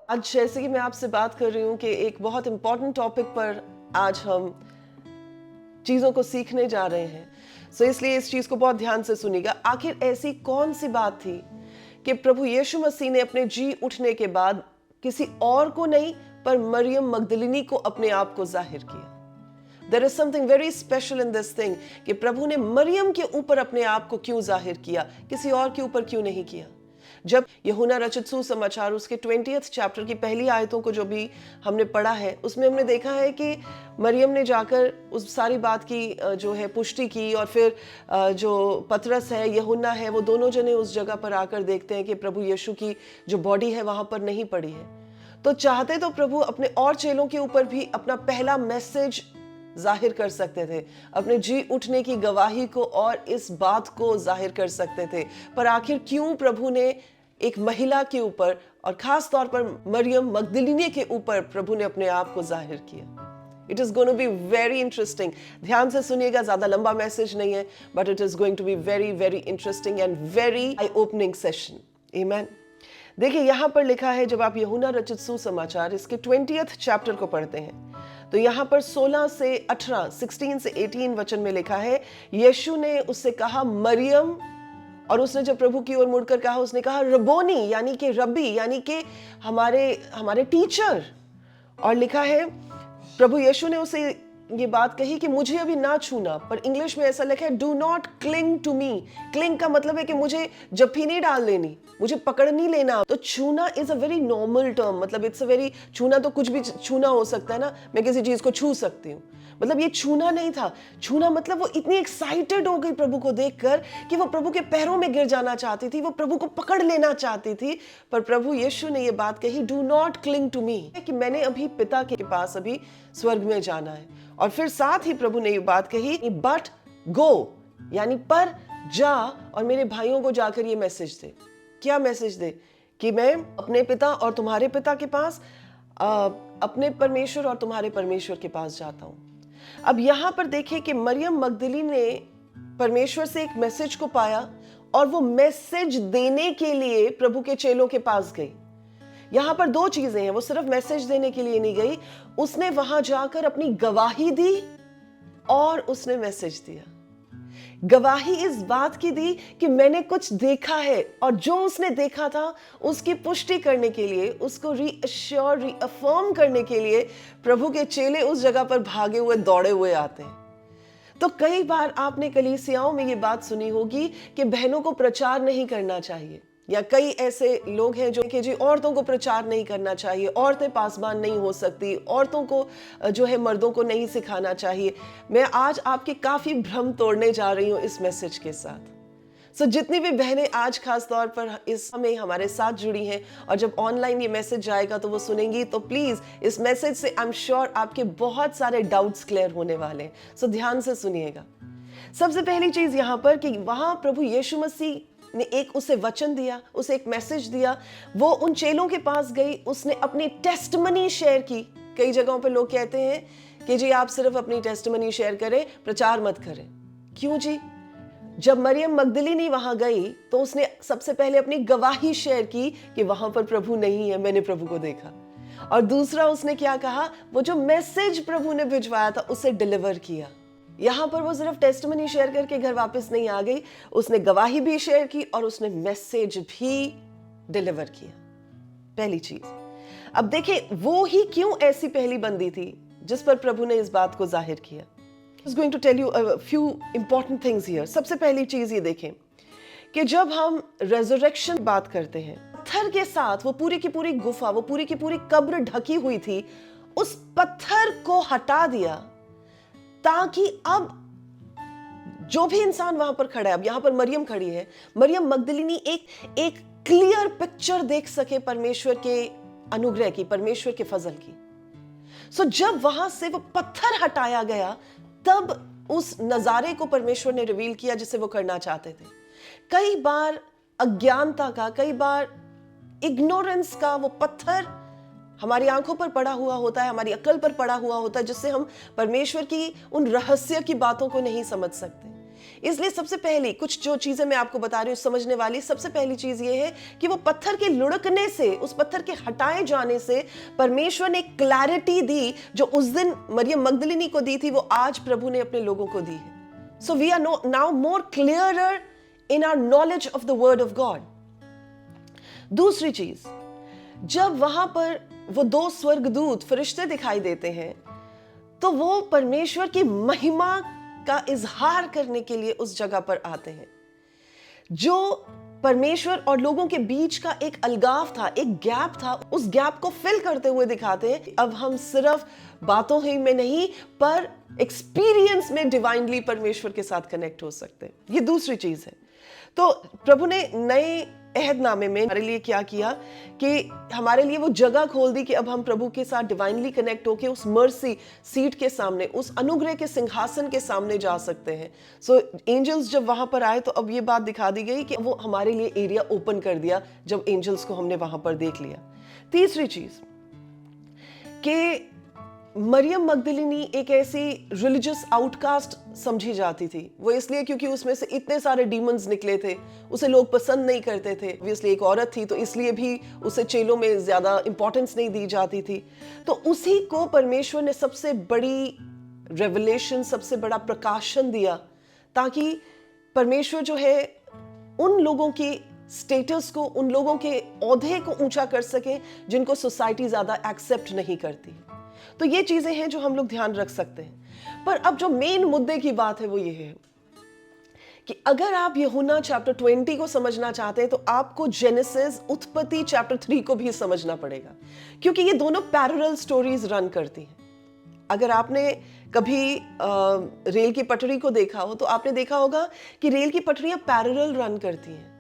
आज जैसे कि मैं आपसे बात कर रही हूँ कि एक बहुत इंपॉर्टेंट टॉपिक पर आज हम चीज़ों को सीखने जा रहे हैं। इसलिए इस चीज़ को बहुत ध्यान से सुनिएगा। आखिर ऐसी कौन सी बात थी कि प्रभु यीशु मसीह ने अपने जी उठने के बाद किसी और को नहीं पर मरियम मगदलिनी को अपने आप को जाहिर किया। There is something very special in this thing कि प्रभु ने मरियम के ऊपर अपने आप को क्यों जाहिर किया, किसी और के ऊपर क्यों नहीं किया। जब यूहन्ना रचित सुसमाचार उसके 20th चैप्टर की पहली आयतों को जो भी हमने पढ़ा है, उसमें हमने देखा है कि मरियम ने जाकर उस सारी बात की जो है पुष्टि की, और फिर जो पतरस है, यूहन्ना है, वो दोनों जने उस जगह पर आकर देखते हैं कि प्रभु यीशु की जो बॉडी है वहां पर नहीं पड़ी है। तो चाहते तो प्रभु अपने और चेलों के ऊपर भी अपना पहला मैसेज जाहिर कर सकते थे, अपने जी उठने की गवाही को और इस बात को जाहिर कर सकते थे, पर आखिर क्यों प्रभु ने एक महिला के ऊपर और खास तौर पर मरियम मगदलिनी के ऊपर प्रभु ने अपने आप को जाहिर किया। It is going to be very interesting. ध्यान से सुनिएगा, ज्यादा लंबा मैसेज नहीं है, but it is going to be very very interesting and very eye opening session. Amen. देखिए यहां पर लिखा है, जब आप यूहन्ना रचित सुसमाचार इसके 20th चैप्टर को पढ़ते हैं तो यहाँ पर 16 से 18 वचन में लिखा है, यीशु ने उससे कहा मरियम, और उसने जब प्रभु की ओर मुड़कर कहा, उसने कहा रबोनी, यानी कि रब्बी, यानी कि हमारे टीचर। और लिखा है प्रभु यीशु ने उसे ये बात कही कि मुझे अभी ना छूना, पर इंग्लिश में ऐसा लिखा है do not cling to me. Cling का मतलब है कि मुझे जप्फी नहीं डाल लेनी, मुझे पकड़ नहीं लेना। तो छूना is a very normal term, मतलब इट्स अ वेरी, छूना तो कुछ भी छूना हो सकता है ना, मैं किसी चीज को छू सकती हूँ, मतलब ये छूना नहीं था। छूना मतलब वो इतनी एक्साइटेड हो गई प्रभु को देखकर कि वो प्रभु के पैरों में गिर जाना चाहती थी, वो प्रभु को पकड़ लेना चाहती थी। पर प्रभु यीशु ने ये बात कही, do not cling to me, कि मैंने अभी पिता के पास अभी स्वर्ग में जाना है। और फिर साथ ही प्रभु ने ये बात कही, बट गो, यानी पर जा और मेरे भाइयों को जाकर ये मैसेज दे। क्या मैसेज दे? कि मैं अपने पिता और तुम्हारे पिता के पास, अपने परमेश्वर और तुम्हारे परमेश्वर के पास जाता हूं। अब यहां पर देखिए कि मरियम मगदली ने परमेश्वर से एक मैसेज को पाया और वो मैसेज देने के लिए प्रभु के चेलों के पास गई। यहां पर दो चीजें हैं, वो सिर्फ मैसेज देने के लिए नहीं गई, उसने वहां जाकर अपनी गवाही दी और उसने मैसेज दिया। गवाही इस बात की दी कि मैंने कुछ देखा है, और जो उसने देखा था उसकी पुष्टि करने के लिए, उसको रीअश्योर रीअफर्म करने के लिए प्रभु के चेले उस जगह पर भागे हुए दौड़े हुए आते हैं। तो कई बार आपने कलीसियाओं में ये बात सुनी होगी कि बहनों को प्रचार नहीं करना चाहिए, या कई ऐसे लोग हैं जो कि जी औरतों को प्रचार नहीं करना चाहिए, औरतें पासबान नहीं हो सकती, औरतों को जो है मर्दों को नहीं सिखाना चाहिए। मैं आज आपके काफी भ्रम तोड़ने जा रही हूं इस मैसेज के साथ। जितनी भी बहनें आज खास तौर पर इस समय हमारे साथ जुड़ी हैं और जब ऑनलाइन ये मैसेज जाएगा तो वो सुनेंगी, तो प्लीज इस मैसेज से आई एम श्योर आपके बहुत सारे डाउट्स क्लियर होने वाले हैं। ध्यान से सुनिएगा। सबसे पहली चीज यहां पर कि वहां प्रभु यीशु मसीह ने एक उसे वचन दिया, उसे एक मैसेज दिया। वो उन चेलों के पास गई, उसने अपनी टेस्टमनी शेयर की। कई जगहों पर लोग कहते हैं कि जी आप सिर्फ अपनी टेस्टमनी शेयर करें, प्रचार मत करें। क्यों जी? जब मरियम मगदलिनी वहां गई तो उसने सबसे पहले अपनी गवाही शेयर की कि वहां पर प्रभु नहीं है, मैंने प्रभु को देखा। और दूसरा उसने क्या कहा, वो जो मैसेज प्रभु ने भिजवाया था उसे डिलीवर किया। यहां पर वो सिर्फ टेस्टमनी शेयर करके घर वापस नहीं आ गई, उसने गवाही भी शेयर की और उसने मैसेज भी डिलीवर किया। पहली चीज। अब देखिए वो ही क्यों ऐसी पहली बंदी थी जिस पर प्रभु ने इस बात को जाहिर किया। I was going to tell you a few important things here. सबसे पहली चीज ये देखें कि जब हम रेजरेक्शन की बात करते हैं, पत्थर के साथ वो पूरी की पूरी गुफा, वो पूरी की पूरी कब्र ढकी हुई थी, उस पत्थर को हटा दिया ताकि अब जो भी इंसान वहां पर खड़ा है, अब यहां पर मरियम खड़ी है, मरियम मगदलिनी एक क्लियर पिक्चर देख सके परमेश्वर के अनुग्रह की, परमेश्वर के फजल की। जब वहां से वो पत्थर हटाया गया तब उस नजारे को परमेश्वर ने रिवील किया जिसे वो करना चाहते थे। कई बार अज्ञानता का, कई बार इग्नोरेंस का वो पत्थर हमारी आंखों पर पड़ा हुआ होता है, हमारी अक्ल पर पड़ा हुआ होता है, जिससे हम परमेश्वर की उन रहस्य की बातों को नहीं समझ सकते। इसलिए सबसे पहली कुछ जो चीजें मैं आपको बता रही हूँ समझने वाली, सबसे पहली चीज ये है कि वो पत्थर के लुढ़कने से, उस पत्थर के हटाए जाने से परमेश्वर ने क्लैरिटी दी, जो उस दिन मरियम मगदलिनी को दी थी, वो आज प्रभु ने अपने लोगों को दी है। So we are now more clearer in our knowledge of the word of God. दूसरी चीज, जब वहां पर वो दो स्वर्गदूत फरिश्ते दिखाई देते हैं, तो वो परमेश्वर की महिमा का इजहार करने के लिए उस जगह पर आते हैं। जो परमेश्वर और लोगों के बीच का एक अलगाव था, एक गैप था, उस गैप को फिल करते हुए दिखाते हैं। अब हम सिर्फ बातों ही में नहीं, पर एक्सपीरियंस में डिवाइनली परमेश्वर के साथ कनेक्ट हो सकते हैं। ये दूसरी चीज है। तो प्रभु ने नए अहदनामे में हमारे लिए क्या किया कि हमारे लिए वो जगह खोल दी कि अब हम प्रभु के साथ डिवाइनली कनेक्ट होके उस मर्सी सीट के सामने, उस अनुग्रह के सिंहासन के सामने जा सकते हैं। सो एंजल्स जब वहां पर आए तो अब ये बात दिखा दी गई कि वो हमारे लिए एरिया ओपन कर दिया जब एंजल्स को हमने वहां पर देख लिया। तीसरी चीज कि मरियम मगदलिनी एक ऐसी रिलीजियस आउटकास्ट समझी जाती थी। वो इसलिए क्योंकि उसमें से इतने सारे डीमंस निकले थे, उसे लोग पसंद नहीं करते थे। ऑब्वियसली एक औरत थी तो इसलिए भी उसे चेलों में ज्यादा इंपॉर्टेंस नहीं दी जाती थी। तो उसी को परमेश्वर ने सबसे बड़ी रेवलेशन, सबसे बड़ा प्रकाशन दिया, ताकि परमेश्वर जो है उन लोगों की स्टेटस को, उन लोगों के औहदे को ऊंचा कर सके जिनको सोसाइटी ज्यादा एक्सेप्ट नहीं करती। तो ये चीजें हैं जो हम लोग ध्यान रख सकते हैं। पर अब जो मेन मुद्दे की बात है वो ये है कि अगर आप यूहन्ना चैप्टर 20 को समझना चाहते हैं तो आपको जेनेसिस, उत्पत्ति चैप्टर 3 को भी समझना पड़ेगा, क्योंकि ये दोनों पैरेलल स्टोरीज रन करती हैं। अगर आपने कभी रेल की पटरी को देखा हो तो आपने देखा होगा कि रेल की पटरियां पैरेलल रन करती हैं,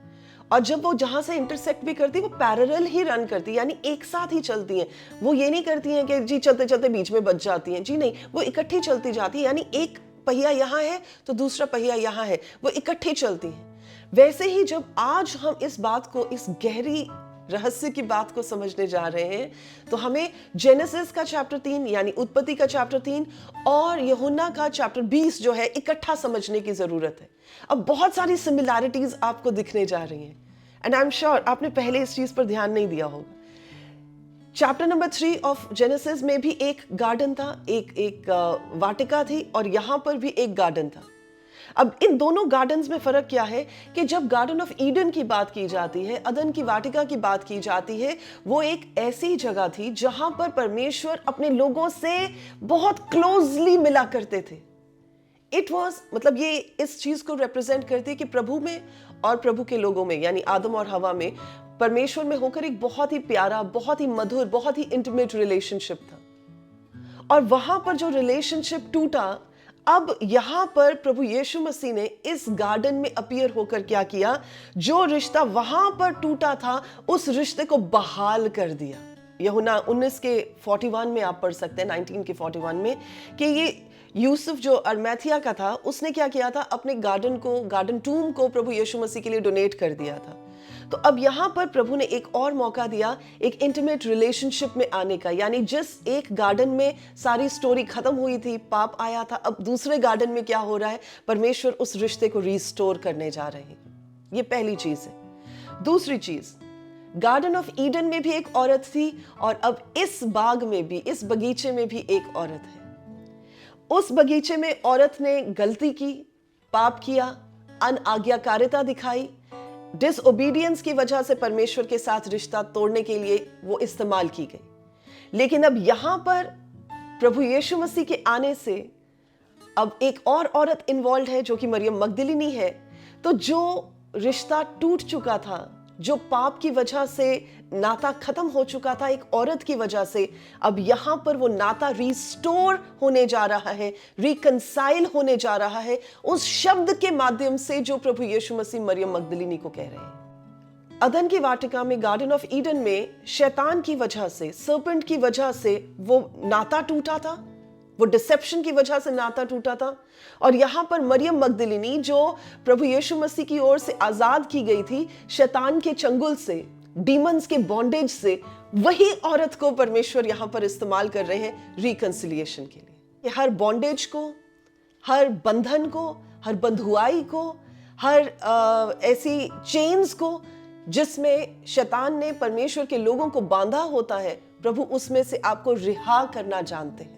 और जब वो जहां से इंटरसेक्ट भी करती है वो पैरेलल ही रन करती है, यानी एक साथ ही चलती हैं। वो ये नहीं करती हैं कि जी चलते चलते बीच में बच जाती हैं, जी नहीं, वो इकट्ठी चलती जाती है। यानी एक पहिया यहाँ है तो दूसरा पहिया यहाँ है, वो इकट्ठी चलती हैं। वैसे ही जब आज हम इस बात को, इस गहरी रहस्य की बात को समझने जा रहे हैं, तो हमें जेनेसिस का चैप्टर 3 यानी उत्पत्ति का चैप्टर 3 और यूहन्ना का चैप्टर 20 जो है इकट्ठा समझने की जरूरत है। अब बहुत सारी सिमिलैरिटीज आपको दिखने जा रही हैं, एंड आई एम श्योर आपने पहले इस चीज पर ध्यान नहीं दिया होगा। चैप्टर नंबर 3 ऑफ जेनेसिस में भी एक गार्डन था, एक वाटिका थी, और यहां पर भी एक गार्डन था। अब इन दोनों गार्डन्स में फर्क क्या है कि जब गार्डन ऑफ ईडन की बात की जाती है, अदन की वाटिका की बात की जाती है, वो एक ऐसी जगह थी जहां पर परमेश्वर अपने लोगों से बहुत क्लोजली मिला करते थे। इट वॉज, मतलब ये इस चीज को रिप्रेजेंट करती है कि प्रभु में और प्रभु के लोगों में, यानी आदम और हवा में, परमेश्वर में होकर एक बहुत ही प्यारा, बहुत ही मधुर, बहुत ही इंटीमेट रिलेशनशिप था। और वहां पर जो रिलेशनशिप टूटा, अब यहां पर प्रभु यीशु मसीह ने इस गार्डन में अपीयर होकर क्या किया, जो रिश्ता वहां पर टूटा था उस रिश्ते को बहाल कर दिया। यूहन्ना 19 के 41 में आप पढ़ सकते हैं, 19 के 41 में, कि ये यूसुफ जो अरमैथिया का था, उसने क्या किया था, अपने गार्डन टूम को प्रभु यीशु मसीह के लिए डोनेट कर दिया था। तो अब यहां पर प्रभु ने एक और मौका दिया एक इंटीमेट रिलेशनशिप में आने का, यानी जिस एक गार्डन में सारी स्टोरी खत्म हुई थी, पाप आया था, अब दूसरे गार्डन में क्या हो रहा है, परमेश्वर उस रिश्ते को रिस्टोर करने जा रहे हैं। ये पहली चीज है। दूसरी चीज, गार्डन ऑफ ईडन में भी एक औरत थी, और अब इस बाग में भी, इस बगीचे में भी एक औरत है। उस बगीचे में औरत ने गलती की, पाप किया, अनआज्ञाकारिता दिखाई, डिसओबीडियंस की वजह से परमेश्वर के साथ रिश्ता तोड़ने के लिए वो इस्तेमाल की गई। लेकिन अब यहां पर प्रभु यीशु मसीह के आने से अब एक और औरत इन्वॉल्व है जो कि मरियम मगदलिनी है। तो जो रिश्ता टूट चुका था, जो पाप की वजह से नाता खत्म हो चुका था एक औरत की वजह से, अब यहां पर वो नाता रिस्टोर होने जा रहा है, रिकंसाइल होने जा रहा है उस शब्द के माध्यम से जो प्रभु यीशु मसीह मरियम मगदलिनी को कह रहे हैं। अदन की वाटिका में, गार्डन ऑफ ईडन में, शैतान की वजह से, सर्पेंट की वजह से वो नाता टूटा था, वो डिसेप्शन की वजह से नाता टूटा था। और यहां पर मरियम मगदलिनी जो प्रभु यीशु मसीह की ओर से आजाद की गई थी शैतान के चंगुल से, डीमंस के बॉन्डेज से, वही औरत को परमेश्वर यहां पर इस्तेमाल कर रहे हैं रिकंसिलिएशन के लिए। हर बॉन्डेज को, हर बंधन को, हर बंधुआई को, हर ऐसी चेन्स को जिसमें शैतान ने परमेश्वर के लोगों को बांधा होता है, प्रभु उसमें से आपको रिहा करना जानते हैं।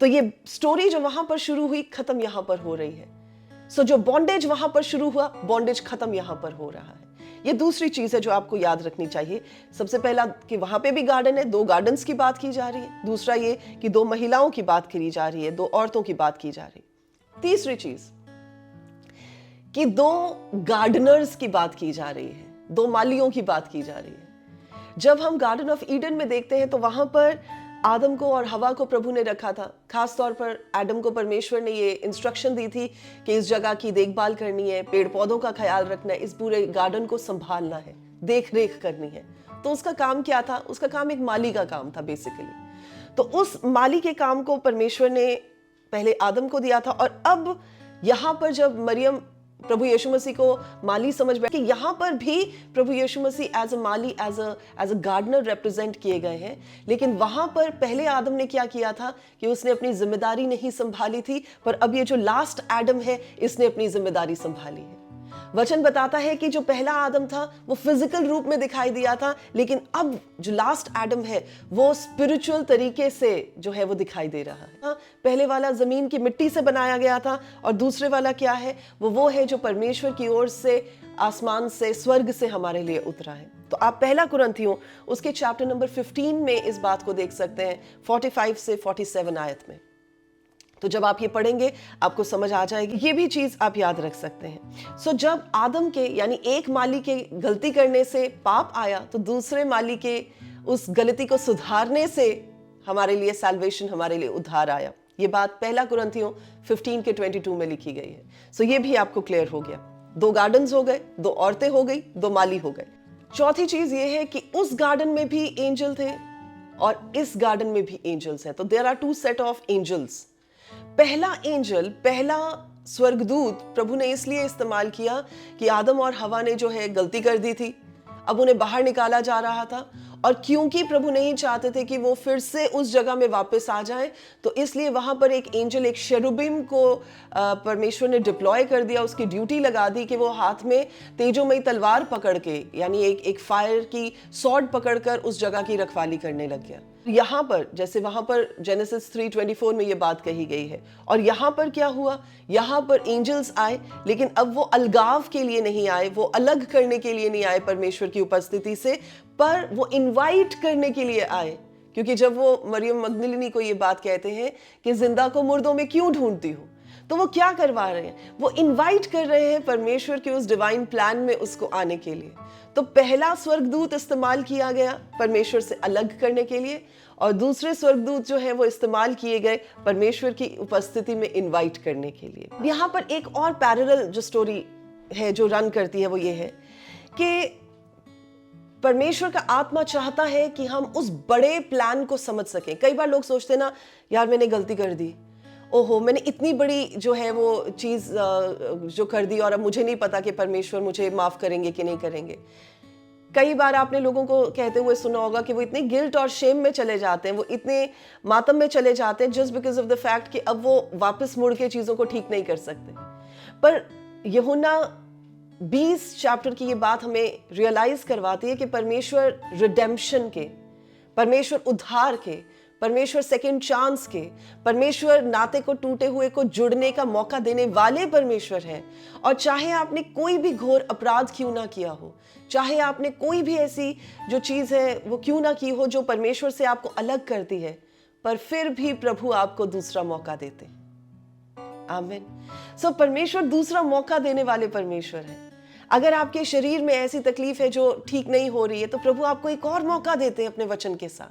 तो ये स्टोरी जो वहां पर शुरू हुई, खत्म यहां पर हो रही है। सो जो बॉन्डेज वहां पर शुरू हुआ, बॉन्डेज खत्म यहां पर हो रहा है। ये दूसरी चीज है जो आपको याद रखनी चाहिए। सबसे पहला कि वहां पे भी गार्डन है, 2 गार्डन्स की बात की जा रही है। दूसरा ये कि 2 महिलाओं की बात करी जा रही है, 2 औरतों की बात की जा रही है। तीसरी चीज कि 2 गार्डनर्स की बात की जा रही है, 2 मालियों की बात की जा रही है। जब हम गार्डन ऑफ ईडन में देखते हैं तो वहां पर आदम को और हवा को प्रभु ने रखा था। खास तौर पर आदम को परमेश्वर ने ये इंस्ट्रक्शन दी थी कि इस जगह की देखभाल करनी है, पेड़ पौधों का ख्याल रखना है, इस पूरे गार्डन को संभालना है, देख रेख करनी है। तो उसका काम क्या था? उसका काम एक माली का काम था बेसिकली। तो उस माली के काम को परमेश्वर ने पहले आदम को दिया था, और अब यहां पर जब मरियम प्रभु यीशु मसीह को माली समझ बैठे कि यहाँ पर भी प्रभु यीशु मसीह एज अ माली, एज अ गार्डनर रिप्रेजेंट किए गए हैं। लेकिन वहां पर पहले आदम ने क्या किया था कि उसने अपनी जिम्मेदारी नहीं संभाली थी, पर अब ये जो लास्ट एडम है, इसने अपनी जिम्मेदारी संभाली है। वचन बताता है कि जो पहला आदम था वो फिजिकल रूप में दिखाई दिया था, लेकिन अब जो लास्ट एडम है वो स्पिरिचुअल तरीके से जो है वो दिखाई दे रहा है। हाँ, पहले वाला जमीन की मिट्टी से बनाया गया था, और दूसरे वाला क्या है? वो है जो परमेश्वर की ओर से, आसमान से, स्वर्ग से हमारे लिए उतरा है। तो आप पहला कुरिन्थियों उसके चैप्टर नंबर 15 में इस बात को देख सकते हैं, 45 से 47 आयत में। तो जब आप ये पढ़ेंगे आपको समझ आ जाएगी। ये भी चीज आप याद रख सकते हैं। सो जब आदम के यानी एक माली के गलती करने से पाप आया, तो दूसरे माली के उस गलती को सुधारने से हमारे लिए सैल्वेशन, हमारे लिए उद्धार आया। ये बात पहला कुरिन्थियों 15 के 22 में लिखी गई है। सो ये भी आपको क्लियर हो गया। 2 गार्डन्स हो गए, 2 औरतें हो गई, 2 माली हो गए। चौथी चीज ये है कि उस गार्डन में भी एंजल थे और इस गार्डन में भी एंजल्स हैं। तो there are 2 set of angels. पहला एंजल, पहला स्वर्गदूत प्रभु ने इसलिए इस्तेमाल किया कि आदम और हवा ने जो है गलती कर दी थी, अब उन्हें बाहर निकाला जा रहा था, और क्योंकि प्रभु नहीं चाहते थे कि वो फिर से उस जगह में वापस आ जाएं, तो इसलिए वहां पर एक एंजल, एक शेरुबिम को परमेश्वर ने डिप्लॉय कर दिया, उसकी ड्यूटी लगा दी कि वो हाथ में तेजोमयी तलवार पकड़ के, यानी एक फायर की सॉर्ड पकड़कर उस जगह की रखवाली करने लग गया। यहाँ पर जैसे वहां पर जेनेसिस 3:24 में ये बात कही गई है, और यहाँ पर क्या हुआ? यहाँ पर एंजल्स आए, लेकिन अब वो अलगाव के लिए नहीं आए, वो अलग करने के लिए नहीं आए परमेश्वर की उपस्थिति से, पर वो इनवाइट करने के लिए आए। क्योंकि जब वो मरियम मगदलिनी को ये बात कहते हैं कि जिंदा को मुर्दों में क्यों ढूंढती हो, तो वो क्या करवा रहे हैं? वो इनवाइट कर रहे हैं परमेश्वर के उस डिवाइन प्लान में उसको आने के लिए। तो पहला स्वर्गदूत इस्तेमाल किया गया परमेश्वर से अलग करने के लिए, और दूसरे स्वर्गदूत जो है वो इस्तेमाल किए गए परमेश्वर की उपस्थिति में इनवाइट करने के लिए। यहाँ पर एक और पैरेलल जो स्टोरी है जो रन करती है वो ये है कि परमेश्वर का आत्मा चाहता है कि हम उस बड़े प्लान को समझ सकें। कई बार लोग सोचते हैं ना, यार मैंने गलती कर दी, ओहो मैंने इतनी बड़ी जो है वो चीज़ जो कर दी, और अब मुझे नहीं पता कि परमेश्वर मुझे माफ़ करेंगे कि नहीं करेंगे। कई बार आपने लोगों को कहते हुए सुना होगा कि वो इतने गिल्ट और शेम में चले जाते हैं, वो इतने मातम में चले जाते हैं just because of the fact कि अब वो वापस मुड़ के चीज़ों को ठीक नहीं कर सकते। पर यूहन्ना 20 चैप्टर की ये बात हमें रियलाइज करवाती है कि परमेश्वर रिडेम्पशन के, परमेश्वर उद्धार के, परमेश्वर सेकंड चांस के, परमेश्वर नाते को टूटे हुए को जुड़ने का मौका देने वाले परमेश्वर हैं। और चाहे आपने कोई भी घोर अपराध क्यों ना किया हो, चाहे आपने कोई भी ऐसी जो चीज़ है वो क्यों ना की हो जो परमेश्वर से आपको अलग करती है, पर फिर भी प्रभु आपको दूसरा मौका देते हैं। आमीन। सो परमेश्वर दूसरा मौका देने वाले परमेश्वर है। अगर आपके शरीर में ऐसी तकलीफ है जो ठीक नहीं हो रही है, तो प्रभु आपको एक और मौका देते हैं अपने वचन के साथ,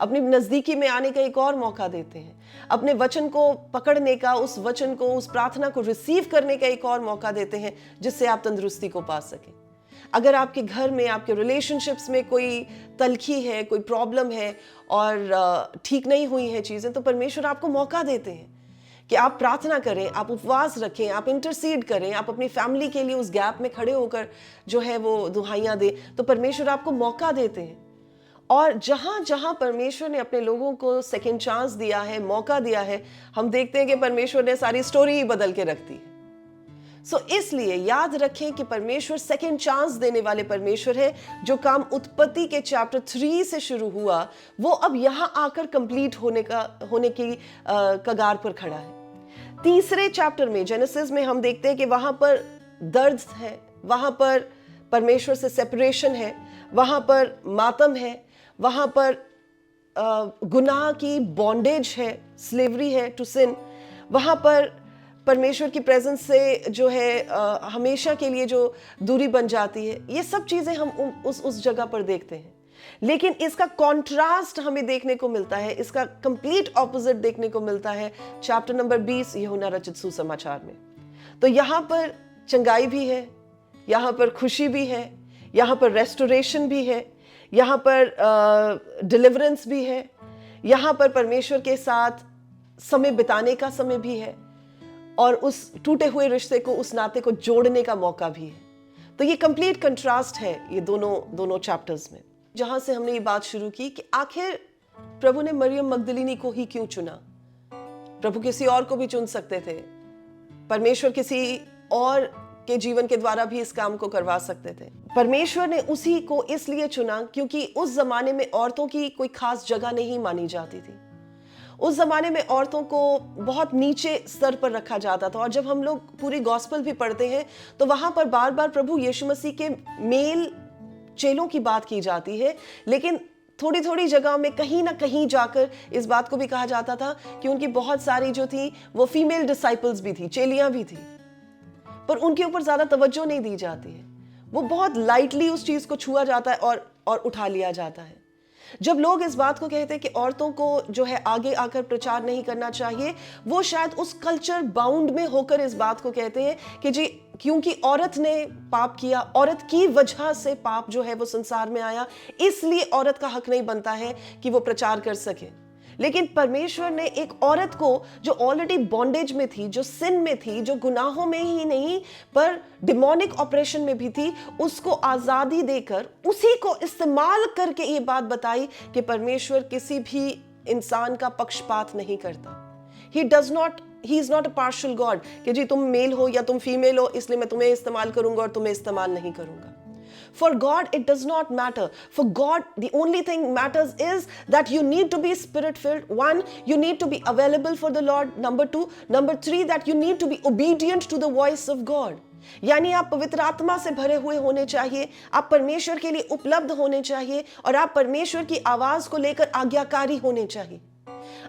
अपनी नजदीकी में आने का एक और मौका देते हैं, अपने वचन को पकड़ने का, उस वचन को, उस प्रार्थना को रिसीव करने का एक और मौका देते हैं, जिससे आप तंदुरुस्ती को पा सकें। अगर आपके घर में, आपके रिलेशनशिप्स में कोई तलखी है, कोई प्रॉब्लम है और ठीक नहीं हुई है चीज़ें, तो परमेश्वर आपको मौका देते हैं कि आप प्रार्थना करें, आप उपवास रखें, आप इंटरसीड करें, आप अपनी फैमिली के लिए उस गैप में खड़े होकर जो है वो दुहाइयाँ दें। तो परमेश्वर आपको मौका देते हैं। और जहाँ जहाँ परमेश्वर ने अपने लोगों को सेकेंड चांस दिया है, मौका दिया है, हम देखते हैं कि परमेश्वर ने सारी स्टोरी ही बदल के रख दी है। सो इसलिए याद रखें कि परमेश्वर सेकेंड चांस देने वाले परमेश्वर है। जो काम उत्पत्ति के चैप्टर 3 से शुरू हुआ वो अब यहां आकर कंप्लीट होने की कगार पर खड़ा है। तीसरे चैप्टर में जेनेसिस में हम देखते हैं कि वहां पर दर्द है, वहां पर परमेश्वर से सेपरेशन है, वहां पर मातम है, वहां पर गुनाह की बॉन्डेज है, स्लेवरी है टू सिन। वहां पर परमेश्वर की प्रेजेंस से जो है हमेशा के लिए जो दूरी बन जाती है। ये सब चीजें हम उस जगह पर देखते हैं। लेकिन इसका कॉन्ट्रास्ट हमें देखने को मिलता है, इसका कंप्लीट ऑपोजिट देखने को मिलता है चैप्टर नंबर 20 यूहन्ना रचित सुसमाचार में। तो यहाँ पर चंगाई भी है, यहाँ पर खुशी भी है, यहाँ पर रेस्टोरेशन भी है, यहाँ पर डिलीवरेंस भी है, यहाँ पर परमेश्वर के साथ समय बिताने का समय भी है और उस टूटे हुए रिश्ते को, उस नाते को जोड़ने का मौका भी है। तो ये कंप्लीट कंट्रास्ट है ये दोनों चैप्टर्स में। जहां से हमने ये बात शुरू की कि आखिर प्रभु ने मरियम मगदलिनी को ही क्यों चुना। प्रभु किसी और को भी चुन सकते थे, परमेश्वर किसी और के जीवन के द्वारा भी इस काम को करवा सकते थे। परमेश्वर ने उसी को इसलिए चुना क्योंकि उस जमाने में औरतों की कोई खास जगह नहीं मानी जाती थी। उस जमाने में औरतों को बहुत नीचे स्तर पर रखा जाता था। और जब हम लोग पूरी गॉस्पेल भी पढ़ते हैं तो वहां पर बार बार प्रभु यीशु मसीह के मेल चेलों की बात की जाती है, लेकिन थोड़ी थोड़ी जगह में कहीं ना कहीं जाकर इस बात को भी कहा जाता था कि उनकी बहुत सारी जो थी वो फीमेल डिसाइपल्स भी थी, चेलियां भी थी, पर उनके ऊपर ज्यादा तवज्जो नहीं दी जाती है। वो बहुत लाइटली उस चीज को छुआ जाता है और उठा लिया जाता है। जब लोग इस बात को कहते हैं कि औरतों को जो है आगे आकर प्रचार नहीं करना चाहिए, वो शायद उस कल्चर बाउंड में होकर इस बात को कहते हैं कि जी क्योंकि औरत ने पाप किया, औरत की वजह से पाप जो है वो संसार में आया, इसलिए औरत का हक नहीं बनता है कि वो प्रचार कर सके। लेकिन परमेश्वर ने एक औरत को जो ऑलरेडी बॉन्डेज में थी, जो सिन में थी, जो गुनाहों में ही नहीं पर डिमोनिक ऑपरेशन में भी थी, उसको आजादी देकर उसी को इस्तेमाल करके ये बात बताई कि परमेश्वर किसी भी इंसान का पक्षपात नहीं करता। He is not a partial God कि जी तुम मेल हो या तुम फीमेल हो इसलिए मैं तुम्हें इस्तेमाल करूंगा और तुम्हें इस्तेमाल नहीं करूंगा। For God, it does not matter. For God, the only thing matters is that you need to be spirit-filled. 1, you need to be available for the Lord. Number 2, number 3, that you need to be obedient to the voice of God. यानी आप पवित्र आत्मा से भरे हुए होने चाहिए, आप परमेश्वर के लिए उपलब्ध होने चाहिए और आप परमेश्वर की आवाज को लेकर आज्ञाकारी होने चाहिए।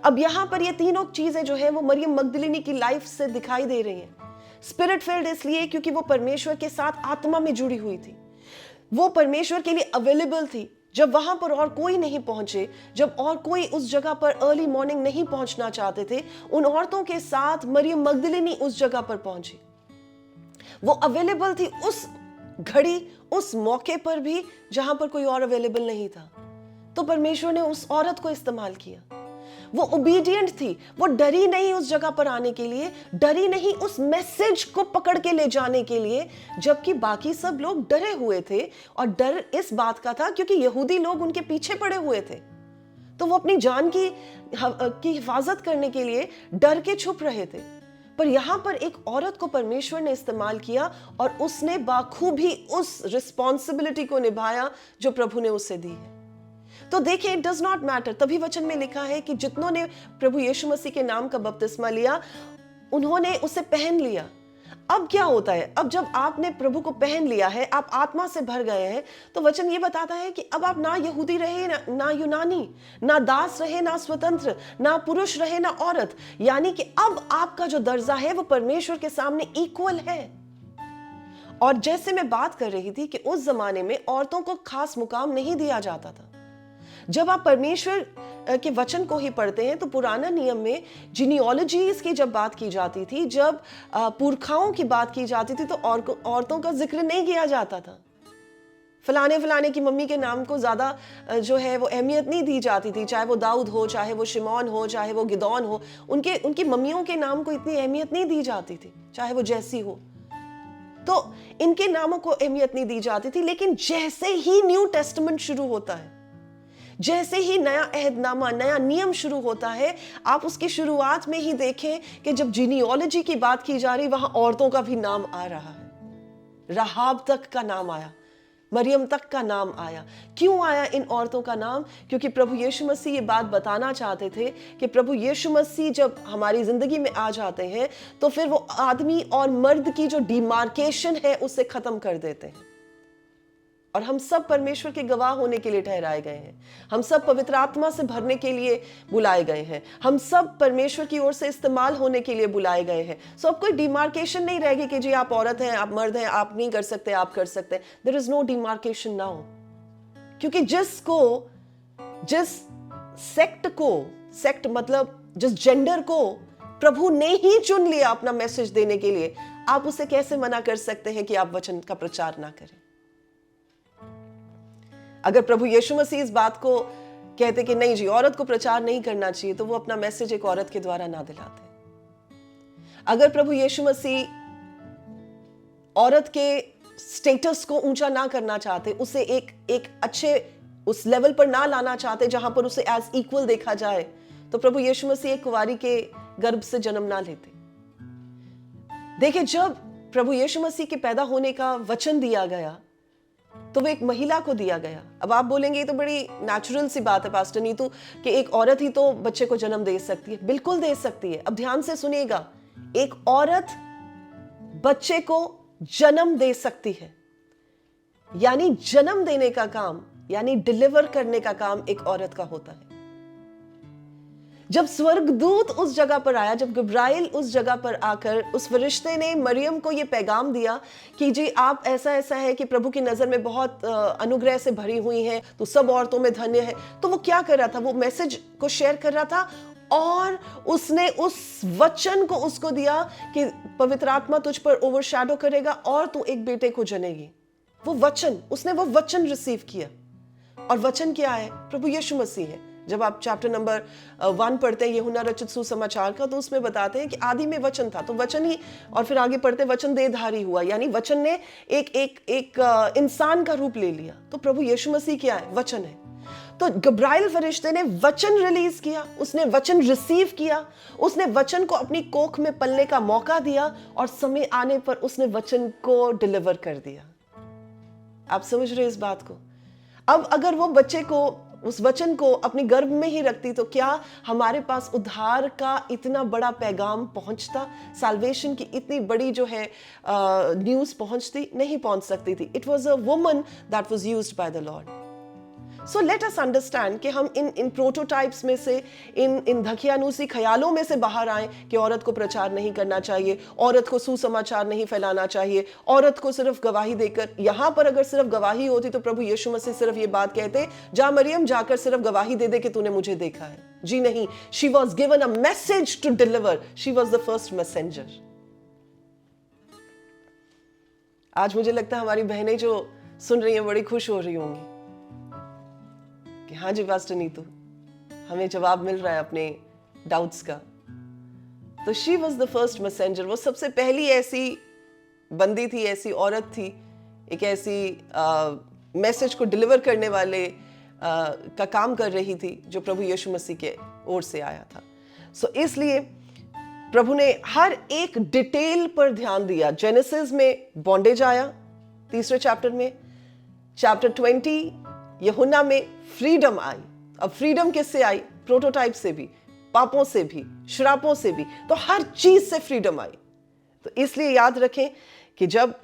अब यहां पर ये तीनों चीजें जो है वो मरियम मगदलिनी की लाइफ से दिखाई दे रही हैं। स्पिरिट फिल्ड इसलिए क्योंकि वो परमेश्वर के साथ आत्मा में जुड़ी हुई थी, वो परमेश्वर के लिए अवेलेबल थी। जब वहां पर और कोई नहीं पहुंचे, जब और कोई उस जगह पर अर्ली मॉर्निंग नहीं पहुंचना चाहते थे, उन औरतों के साथ मरियम मगदलिनी उस जगह पर पहुंची। वो अवेलेबल थी उस घड़ी, उस मौके पर भी जहां पर कोई और अवेलेबल नहीं था। तो परमेश्वर ने उस औरत को इस्तेमाल किया। वो ओबीडिएंट थी, वो डरी नहीं उस जगह पर आने के लिए, डरी नहीं उस मैसेज को पकड़ के ले जाने के लिए, जबकि बाकी सब लोग डरे हुए थे। और डर इस बात का था क्योंकि यहूदी लोग उनके पीछे पड़े हुए थे, तो वो अपनी जान की हिफाजत करने के लिए डर के छुप रहे थे। पर यहां पर एक औरत को परमेश्वर ने इस्तेमाल किया और उसने बाखूबी उस रिस्पॉन्सिबिलिटी को निभाया जो प्रभु ने उसे दी है। तो देखिए, इट डज नॉट मैटर। तभी वचन में लिखा है कि जितनों ने प्रभु यीशु मसीह के नाम का बपतिस्मा लिया उन्होंने उसे पहन लिया। अब क्या होता है, अब जब आपने प्रभु को पहन लिया है, आप आत्मा से भर गए हैं, तो वचन ये बताता है कि अब आप ना यहूदी रहे ना यूनानी, ना दास रहे ना स्वतंत्र, ना पुरुष रहे ना औरत, यानी कि अब आपका जो दर्जा है वो परमेश्वर के सामने इक्वल है। और जैसे मैं बात कर रही थी कि उस जमाने में औरतों को खास मुकाम नहीं दिया जाता था। जब आप परमेश्वर के वचन को ही पढ़ते हैं तो पुराना नियम में जीनियोलॉजीज की जब बात की जाती थी, जब पुरखाओं की बात की जाती थी, तो औरतों का जिक्र नहीं किया जाता था। फलाने फलाने की मम्मी के नाम को ज्यादा जो है वो अहमियत नहीं दी जाती थी, चाहे वो दाऊद हो, चाहे वो शिमौन हो, चाहे वो गिदौन हो, उनकी मम्मियों के नाम को इतनी अहमियत नहीं दी जाती थी, चाहे वो जैसी हो, तो इनके नामों को अहमियत नहीं दी जाती थी। लेकिन जैसे ही न्यू टेस्टामेंट शुरू होता है, जैसे ही नया अहदनामा, नया नियम शुरू होता है, आप उसकी शुरुआत में ही देखें कि जब जीनियोलॉजी की बात की जा रही, वहां औरतों का भी नाम आ रहा है। राहाब तक का नाम आया, मरियम तक का नाम आया। क्यों आया इन औरतों का नाम? क्योंकि प्रभु यीशु मसीह ये बात बताना चाहते थे कि प्रभु यीशु मसीह जब हमारी जिंदगी में आ जाते हैं तो फिर वो आदमी और मर्द की जो डिमार्केशन है उसे खत्म कर देते हैं। और हम सब परमेश्वर के गवाह होने के लिए ठहराए गए हैं। हम सब पवित्र आत्मा से भरने के लिए बुलाए गए हैं। हम सब परमेश्वर की ओर से इस्तेमाल होने के लिए बुलाए गए हैं। सो अब कोई डिमार्केशन नहीं रहेगी कि जी आप औरत हैं, आप मर्द हैं, आप नहीं कर सकते, आप कर सकते हैं। There is no demarcation now. क्योंकि जिस सेक्ट मतलब जिस जेंडर को प्रभु ने ही चुन लिया अपना मैसेज देने के लिए, आप उसे कैसे मना कर सकते हैं कि आप वचन का प्रचार ना करें? अगर प्रभु यीशु मसीह इस बात को कहते कि नहीं जी, औरत को प्रचार नहीं करना चाहिए, तो वो अपना मैसेज एक औरत के द्वारा ना दिलाते। अगर प्रभु यीशु मसीह औरत के स्टेटस को ऊंचा ना करना चाहते, उसे एक अच्छे उस लेवल पर ना लाना चाहते जहां पर उसे एज इक्वल देखा जाए, तो प्रभु यीशु मसीह एक कुंवारी के गर्भ से जन्म ना लेते। देखिए, जब प्रभु यीशु मसीह के पैदा होने का वचन दिया गया तो वो एक महिला को दिया गया। अब आप बोलेंगे ये तो बड़ी नेचुरल सी बात है पास्टर नीतू कि एक औरत ही तो बच्चे को जन्म दे सकती है। बिल्कुल दे सकती है। अब ध्यान से सुनिएगा, एक औरत बच्चे को जन्म दे सकती है, यानी जन्म देने का काम, यानी डिलीवर करने का काम एक औरत का होता है। जब स्वर्गदूत उस जगह पर आया, जब गब्राइल उस जगह पर आकर उस फरिश्ते ने मरियम को यह पैगाम दिया कि जी आप ऐसा ऐसा है कि प्रभु की नजर में बहुत अनुग्रह से भरी हुई हैं, तो सब औरतों में धन्य है, तो वो क्या कर रहा था? वो मैसेज को शेयर कर रहा था और उसने उस वचन को उसको दिया कि पवित्र आत्मा तुझ पर ओवरशैडो करेगा और तू एक बेटे को जनेगी। वो वचन, उसने वो वचन रिसीव किया। और वचन क्या है? प्रभु यीशु मसीह है। जब आप चैप्टर नंबर 1 पढ़ते हैं यूहन्ना रचित सुसमाचार का, तो उसमें बताते हैं कि आदि में वचन था, तो वचन ही, और फिर आगे पढ़ते वचन देहधारी हुआ, यानी वचन ने एक इंसान का रूप ले लिया। तो प्रभु यीशु मसीह क्या है? वचन है। तो गब्राइल फरिश्ते ने वचन रिलीज किया, उसने वचन रिसीव किया, उसने वचन को अपनी कोख में पलने का मौका दिया और समय आने पर उसने वचन को डिलीवर कर दिया। आप समझ रहे इस बात को? अब अगर वो बच्चे को, उस वचन को अपने गर्भ में ही रखती, तो क्या हमारे पास उद्धार का इतना बड़ा पैगाम पहुंचता? साल्वेशन की इतनी बड़ी जो है न्यूज़ पहुंचती? नहीं पहुंच सकती थी। It was a woman that was used by the Lord. So let us understand कि हम इन प्रोटोटाइप्स में से, इन धकियानूसी ख्यालों में से बाहर आए कि औरत को प्रचार नहीं करना चाहिए, औरत को सुसमाचार नहीं फैलाना चाहिए, औरत को सिर्फ गवाही देकर। यहां पर अगर सिर्फ गवाही होती तो प्रभु यीशु मसीह सिर्फ ये बात कहते, जा मरियम, जाकर सिर्फ गवाही दे दे कि तूने मुझे देखा है। जी नहीं, she was given a message to deliver. She was the first messenger. आज मुझे लगता है हमारी बहनें जो सुन रही हैं बड़ी खुश हो रही होंगी कि हाँ जी पास्टर नीतू, हमें जवाब मिल रहा है अपने डाउट्स का। तो she was the first messenger. वो सबसे पहली ऐसी बंदी थी, ऐसी औरत थी, एक ऐसी मैसेज को डिलीवर करने वाले का काम कर रही थी जो प्रभु यीशु मसीह के ओर से आया था। सो इसलिए प्रभु ने हर एक डिटेल पर ध्यान दिया। जेनेसिस में बॉन्डेज आया 3 चैप्टर में, चैप्टर 20 यूहन्ना में फ्रीडम आई। अब फ्रीडम किससे आई? प्रोटोटाइप से भी, पापों से भी, श्रापों से भी, तो हर चीज से फ्रीडम आई। तो इसलिए याद रखें कि जब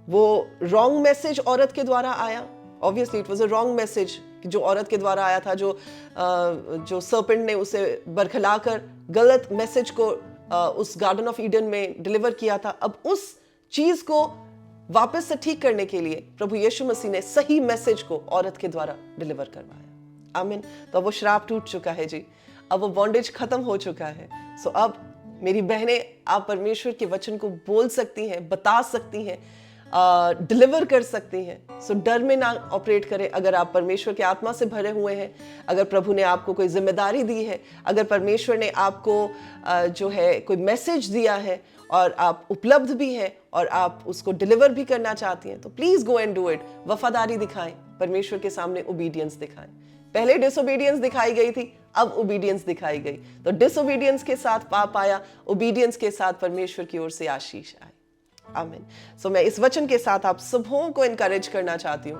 वो रॉन्ग मैसेज औरत के द्वारा आया, obviously it was a wrong message जो औरत के द्वारा आया था, जो सर्पेंट ने उसे बरखलाकर गलत मैसेज को उस गार्डन ऑफ ईडन में डिलीवर किया था। अब उस चीज को वापस से ठीक करने के लिए प्रभु यीशु मसीह ने सही मैसेज को औरत के द्वारा डिलीवर करवाया। आमीन। तो अब वो श्राप टूट चुका है जी, अब वो बॉन्डेज खत्म हो चुका है। सो अब मेरी बहनें, आप परमेश्वर के वचन को बोल सकती हैं, बता सकती हैं, डिलीवर कर सकती हैं। सो डर में ना ऑपरेट करें। अगर आप परमेश्वर के आत्मा से भरे हुए हैं, अगर प्रभु ने आपको कोई जिम्मेदारी दी है, अगर परमेश्वर ने आपको जो है कोई मैसेज दिया है और आप उपलब्ध भी हैं और आप उसको डिलीवर भी करना चाहती हैं, तो please go and do it. वफादारी दिखाएं, परमेश्वर के सामने ओबीडियंस दिखाएं। पहले डिसोबीडियंस दिखाई गई थी, अब ओबीडियंस दिखाई गई। तो डिसोबीडियंस के साथ पाप आया, ओबीडियंस के साथ परमेश्वर की ओर से आशीष आई। आमीन। सो मैं इस वचन के साथ आप सबों को इनकरेज करना चाहती हूं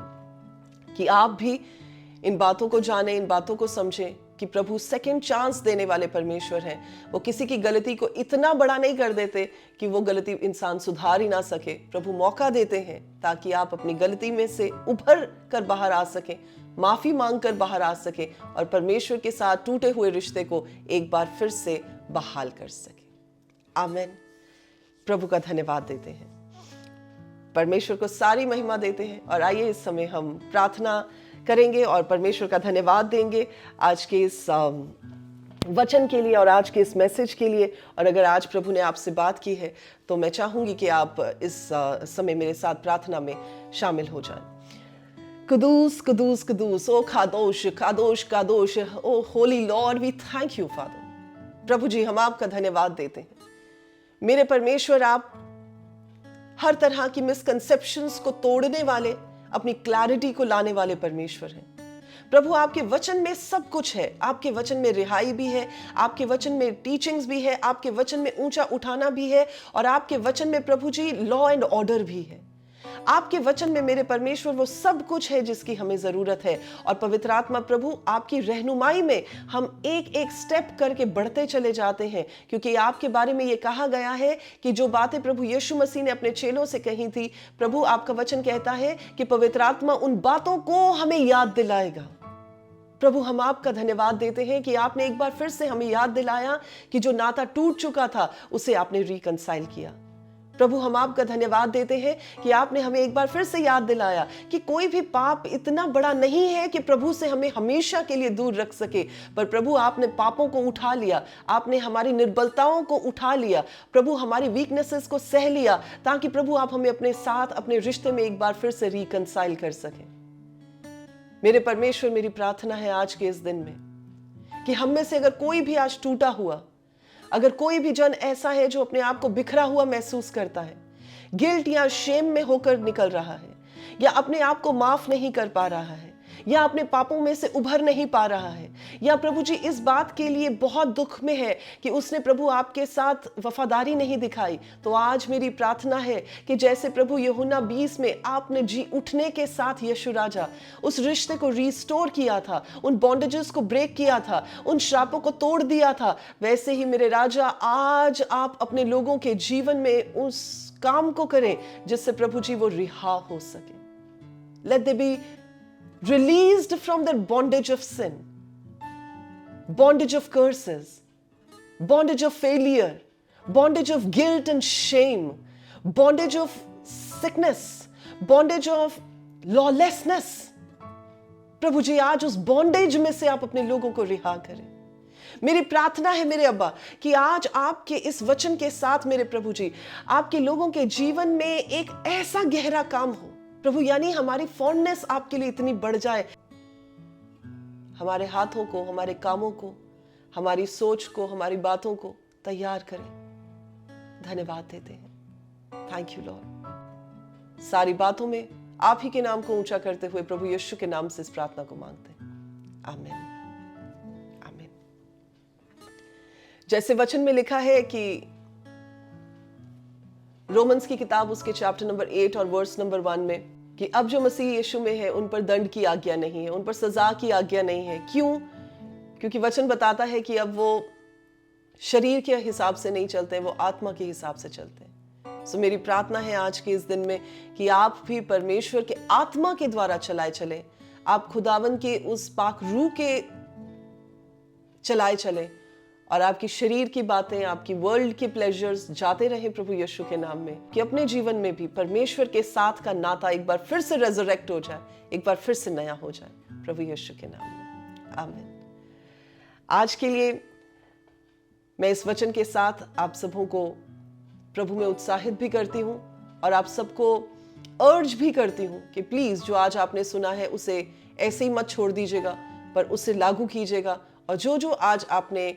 कि आप भी इन बातों को जानें, इन बातों को समझें कि प्रभु सेकंड चांस देने वाले परमेश्वर हैं। वो किसी की गलती को इतना बड़ा नहीं कर देते कि वो गलती इंसान सुधार ही ना सके। प्रभु मौका देते हैं ताकि आप अपनी गलती में से उभर कर बाहर आ सकें, माफी मांग कर बाहर आ सकें और परमेश्वर के साथ टूटे हुए रिश्ते को एक बार फिर से बहाल कर सकें। आमीन। प्रभु का धन्यवाद देते हैं, परमेश्वर को सारी महिमा देते हैं। और आइए इस समय हम प्रार्थना करेंगे और परमेश्वर का धन्यवाद देंगे आज के इस वचन के लिए और आज के इस मैसेज के लिए। और अगर आज प्रभु ने आपसे बात की है तो मैं चाहूंगी कि आप इस समय मेरे साथ प्रार्थना में शामिल हो जाएं। कुदूस कुदूस कुदूस, ओ खादोश खादोश कादोश, O holy lord, we thank you father. प्रभु जी, हम आपका धन्यवाद देते हैं। मेरे परमेश्वर, आप हर तरह की मिसकंसेप्शंस को तोड़ने वाले, अपनी क्लैरिटी को लाने वाले परमेश्वर हैं। प्रभु, आपके वचन में सब कुछ है। आपके वचन में रिहाई भी है, आपके वचन में टीचिंग्स भी है, आपके वचन में ऊंचा उठाना भी है और आपके वचन में प्रभु जी लॉ एंड ऑर्डर भी है। आपके वचन में मेरे परमेश्वर वो सब कुछ है जिसकी हमें जरूरत है। और पवित्र आत्मा प्रभु, आपकी रहनुमाई में हम एक एक स्टेप करके बढ़ते चले जाते हैं, क्योंकि आपके बारे में ये कहा गया है कि जो बातें प्रभु यीशु मसीह ने अपने चेलों से कही थी, प्रभु आपका वचन कहता है कि पवित्र आत्मा उन बातों को हमें याद दिलाएगा। प्रभु, हम आपका धन्यवाद देते हैं कि आपने एक बार फिर से हमें याद दिलाया कि जो नाता टूट चुका था उसे आपने रिकंसाइल किया। प्रभु, हम आपका धन्यवाद देते हैं कि आपने हमें एक बार फिर से याद दिलाया कि कोई भी पाप इतना बड़ा नहीं है कि प्रभु से हमें हमेशा के लिए दूर रख सके। पर प्रभु, आपने पापों को उठा लिया, आपने हमारी निर्बलताओं को उठा लिया, प्रभु हमारी वीकनेसेस को सह लिया, ताकि प्रभु आप हमें अपने साथ, अपने रिश्ते में एक बार फिर से रिकंसाइल कर सकें। मेरे परमेश्वर, मेरी प्रार्थना है आज के इस दिन में कि हम में से अगर कोई भी आज टूटा हुआ, अगर कोई भी जन ऐसा है जो अपने आप को बिखरा हुआ महसूस करता है, गिल्ट या शेम में होकर निकल रहा है, या अपने आप को माफ नहीं कर पा रहा है, या अपने पापों में से उभर नहीं पा रहा है, या प्रभु जी इस बात के लिए बहुत दुख में है कि उसने प्रभु आपके साथ वफादारी नहीं दिखाई, तो आज मेरी प्रार्थना है कि जैसे प्रभु यूहन्ना 20 में आपने जी उठने के साथ यीशु राजा उस रिश्ते को रिस्टोर किया था, उन बॉन्डेजेस को ब्रेक किया था, उन श्रापों को तोड़ दिया था, वैसे ही मेरे राजा आज आप अपने लोगों के जीवन में उस काम को करें जिससे प्रभु जी वो रिहा हो सके। Let they be released from their bondage of sin, bondage of curses, bondage of failure, bondage of guilt and shame, bondage of sickness, bondage of lawlessness. प्रभु जी आज उस बॉन्डेज में से आप अपने लोगों को रिहा करें। मेरी प्रार्थना है मेरे अब्बा कि आज आपके इस वचन के साथ मेरे प्रभु जी आपके लोगों के जीवन में एक ऐसा गहरा काम हो प्रभु, यानी हमारी फॉन्डनेस आपके लिए इतनी बढ़ जाए, हमारे हाथों को, हमारे कामों को, हमारी सोच को, हमारी बातों को तैयार करें। धन्यवाद देते हैं। Thank you Lord. सारी बातों में आप ही के नाम को ऊंचा करते हुए प्रभु यीशु के नाम से इस प्रार्थना को मांगते हैं। आमीन, आमीन। जैसे वचन में लिखा है कि रोमन्स की किताब उसके चैप्टर नंबर 8 और वर्स नंबर 1 में कि अब जो मसीह यीशु में है उन पर दंड की आज्ञा नहीं है, उन पर सजा की आज्ञा नहीं है। क्यों? क्योंकि वचन बताता है कि अब वो शरीर के हिसाब से नहीं चलते, वो आत्मा के हिसाब से चलते हैं। सो मेरी प्रार्थना है आज के इस दिन में कि आप भी परमेश्वर के आत्मा के द्वारा चलाए चले, आप खुदावन के उस पाक रूह के चलाए चले और आपकी शरीर की बातें, आपकी वर्ल्ड के प्लेजर्स जाते रहे प्रभु यीशु के नाम में, कि अपने जीवन में भी परमेश्वर के साथ का नाता एक बार फिर से रेजरेक्ट हो जाए, एक बार फिर से नया हो जाए प्रभु यीशु के नाम में। आमीन। आज के लिए मैं इस वचन के साथ आप सबों को प्रभु में उत्साहित भी करती हूँ और आप सबको अर्ज भी करती हूँ कि प्लीज जो आज आपने सुना है उसे ऐसे ही मत छोड़ दीजिएगा, पर उसे लागू कीजिएगा और जो जो आज आपने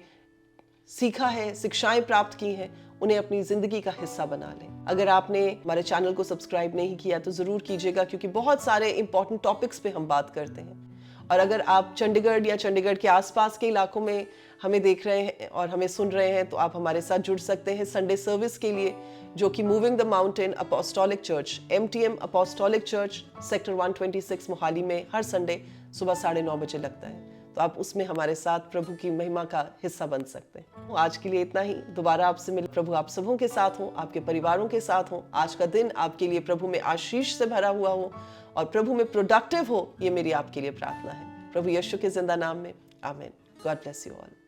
सीखा है, शिक्षाएं प्राप्त की हैं, उन्हें अपनी जिंदगी का हिस्सा बना लें। अगर आपने हमारे चैनल को सब्सक्राइब नहीं किया तो जरूर कीजिएगा, क्योंकि बहुत सारे इंपॉर्टेंट टॉपिक्स पे हम बात करते हैं और अगर आप चंडीगढ़ या चंडीगढ़ के आसपास के इलाकों में हमें देख रहे हैं और हमें सुन रहे हैं, तो आप हमारे साथ जुड़ सकते हैं संडे सर्विस के लिए, जो कि moving the mountain apostolic church, MTM apostolic church, sector 126 Mohali में हर संडे सुबह 9:30 बजे लगता है। तो आप उसमें हमारे साथ प्रभु की महिमा का हिस्सा बन सकते हैं। आज के लिए इतना ही। दोबारा आपसे मिल। प्रभु आप सबों के साथ हो, आपके परिवारों के साथ हो। आज का दिन आपके लिए प्रभु में आशीष से भरा हुआ हो और प्रभु में प्रोडक्टिव हो, ये मेरी आपके लिए प्रार्थना है। प्रभु यीशु के जिंदा नाम में, आमीन। God bless you all.